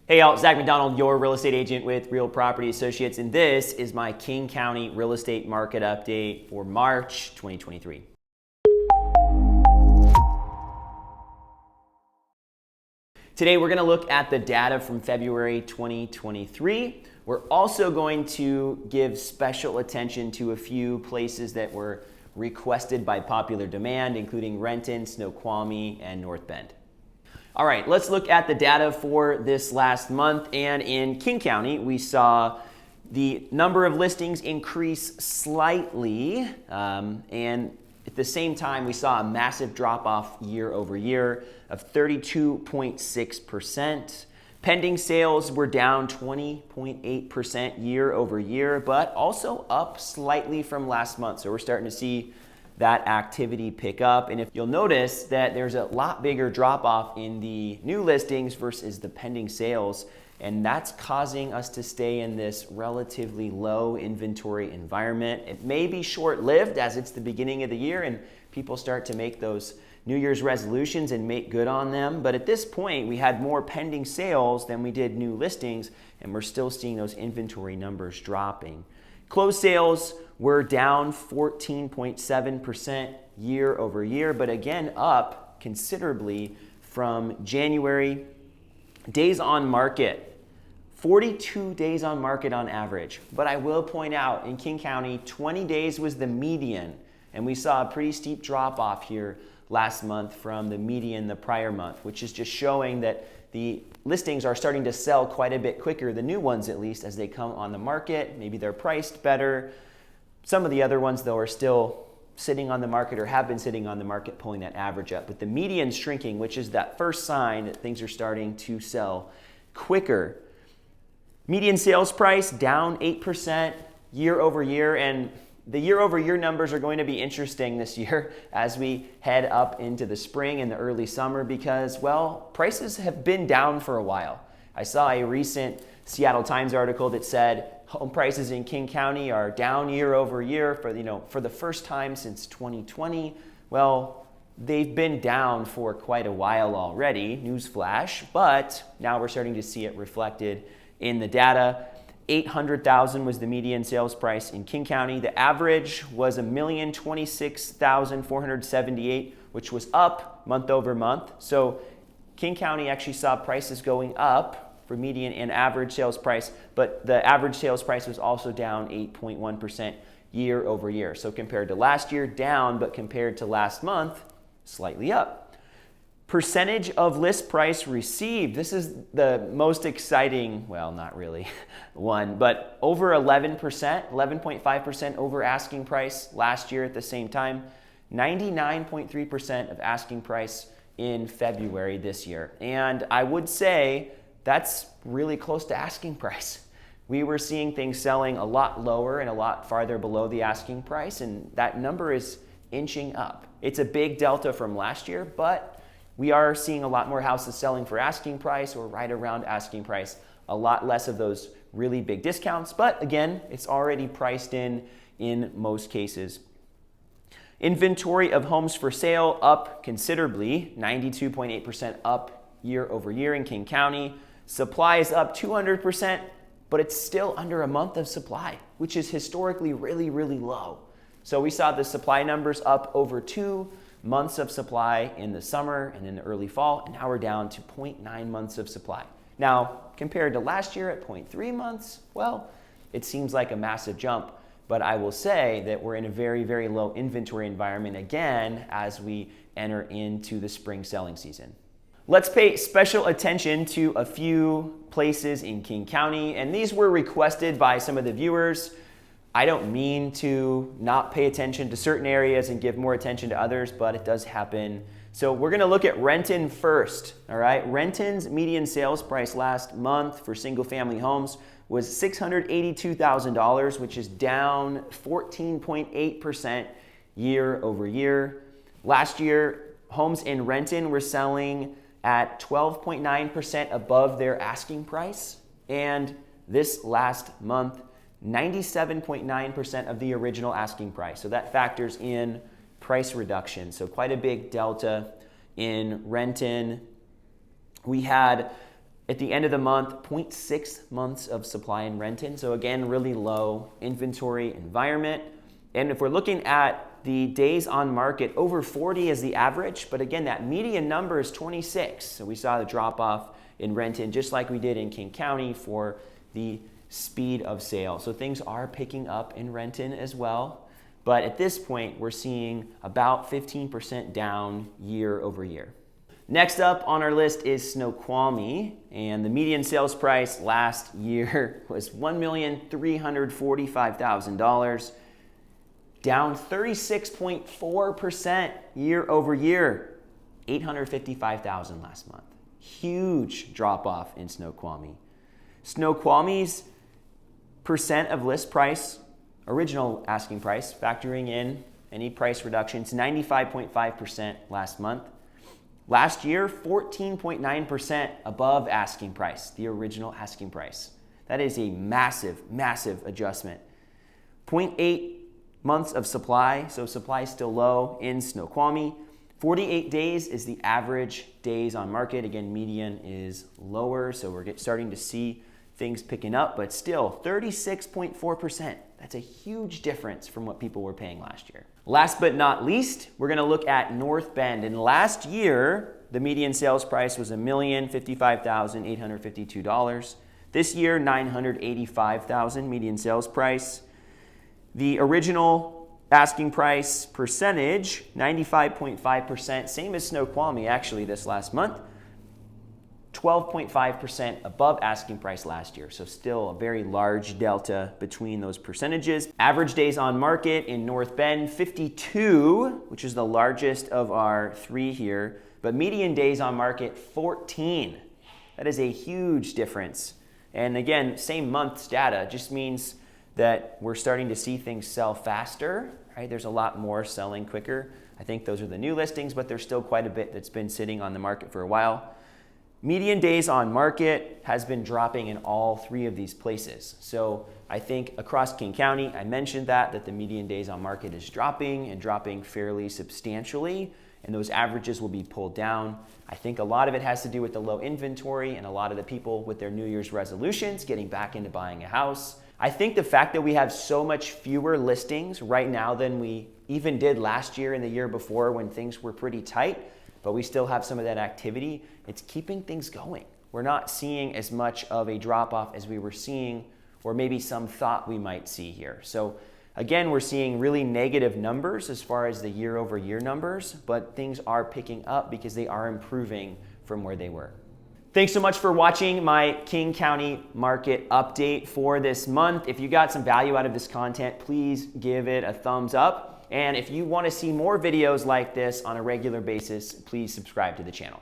Hey y'all, Zach McDonald, your real estate agent with Real Property Associates, and this is my King County real estate market update for March 2023. Today we're going to look at the data from February 2023. We're also going to give special attention to a few places that were requested by popular demand, including Renton, Snoqualmie, and North Bend. All right, let's look at the data for this last month. And in King County, we saw the number of listings increase slightly. And at the same time, we saw a massive drop off year over year of 32.6%. Pending sales were down 20.8% year over year, but also up slightly from last month. So we're starting to see that activity pick up. And if you'll notice that there's a lot bigger drop off in the new listings versus the pending sales, and that's causing us to stay in this relatively low inventory environment. It may be short-lived as it's the beginning of the year and people start to make those New Year's resolutions and make good on them. But at this point, we had more pending sales than we did new listings, and we're still seeing those inventory numbers dropping. Closed sales were down 14.7% year over year, but again, up considerably from January. Days on market, 42 days on market on average. But I will point out in King County, 20 days was the median, and we saw a pretty steep drop off here last month from the median the prior month, which is just showing that the listings are starting to sell quite a bit quicker, the new ones at least, as they come on the market. Maybe they're priced better. Some of the other ones, though, are still sitting on the market or have been sitting on the market, pulling that average up. But the median shrinking, which is that first sign that things are starting to sell quicker. Median sales price down 8% year over year, and the year over year numbers are going to be interesting this year as we head up into the spring and the early summer because, well, prices have been down for a while. I saw a recent Seattle Times article that said home prices in King County are down year over year for the first time since 2020. Well, they've been down for quite a while already, newsflash, but now we're starting to see it reflected in the data. $800,000 was the median sales price in King County. The average was $1,026,478, which was up month over month. So King County actually saw prices going up for median and average sales price, but the average sales price was also down 8.1% year over year. So compared to last year, down, but compared to last month, slightly up. Percentage of list price received. This is the most exciting, well, not really one, but over 11%, 11.5% over asking price last year at the same time, 99.3% of asking price in February this year. And I would say that's really close to asking price. We were seeing things selling a lot lower and a lot farther below the asking price, and that number is inching up. It's a big delta from last year, but we are seeing a lot more houses selling for asking price or right around asking price, a lot less of those really big discounts. But again, it's already priced in most cases. Inventory of homes for sale up considerably, 92.8% up year over year in King County. Supply is up 200%, but it's still under a month of supply, which is historically really, really low. So we saw the supply numbers up over 2 months of supply in the summer and in the early fall, and now we're down to 0.9 months of supply. Now, compared to last year at 0.3 months, well, it seems like a massive jump, but I will say that we're in a very, very low inventory environment again as we enter into the spring selling season. Let's pay special attention to a few places in King County, and these were requested by some of the viewers. I don't mean to not pay attention to certain areas and give more attention to others, but it does happen. So we're gonna look at Renton first, all right? Renton's median sales price last month for single family homes was $682,000, which is down 14.8% year over year. Last year, homes in Renton were selling at 12.9% above their asking price. And this last month, 97.9% of the original asking price. So that factors in price reduction. So quite a big delta in Renton. We had At the end of the month, 0.6 months of supply in Renton. So again, really low inventory environment. And if we're looking at the days on market, over 40 is the average. But again, that median number is 26. So we saw the drop off in Renton, just like we did in King County for the speed of sale. So things are picking up in Renton as well. But at this point, we're seeing about 15% down year over year. Next up on our list is Snoqualmie, and the median sales price last year was $1,345,000, down 36.4% year over year, $855,000 last month. Huge drop off in Snoqualmie. Snoqualmie's percent of list price, original asking price, factoring in any price reductions, 95.5% last month. Last year, 14.9% above asking price, the original asking price. That is a massive, massive adjustment. 0.8 months of supply, so supply is still low in Snoqualmie. 48 days is the average days on market. Again, median is lower, so we're starting to see things picking up, but still 36.4%. That's a huge difference from what people were paying last year. Last but not least, we're gonna look at North Bend. And last year, the median sales price was $1,055,852. This year, $985,000 median sales price. The original asking price percentage, 95.5%, same as Snoqualmie actually this last month. 12.5% above asking price last year. So still a very large delta between those percentages. Average days on market in North Bend, 52, which is the largest of our three here, but median days on market, 14. That is a huge difference. And again, same month's data just means that we're starting to see things sell faster, right? There's a lot more selling quicker. I think those are the new listings, but there's still quite a bit that's been sitting on the market for a while. Median days on market has been dropping in all three of these places. So I think across King County, I mentioned that the median days on market is dropping and dropping fairly substantially, and those averages will be pulled down. I think a lot of it has to do with the low inventory and a lot of the people with their New Year's resolutions getting back into buying a house. I think the fact that we have so much fewer listings right now than we even did last year and the year before when things were pretty tight, but we still have some of that activity, it's keeping things going. We're not seeing as much of a drop-off as we were seeing, or maybe some thought we might see here. So again, we're seeing really negative numbers as far as the year-over-year numbers, but things are picking up because they are improving from where they were. Thanks so much for watching my King County market update for this month. If you got some value out of this content, please give it a thumbs up. And if you want to see more videos like this on a regular basis, please subscribe to the channel.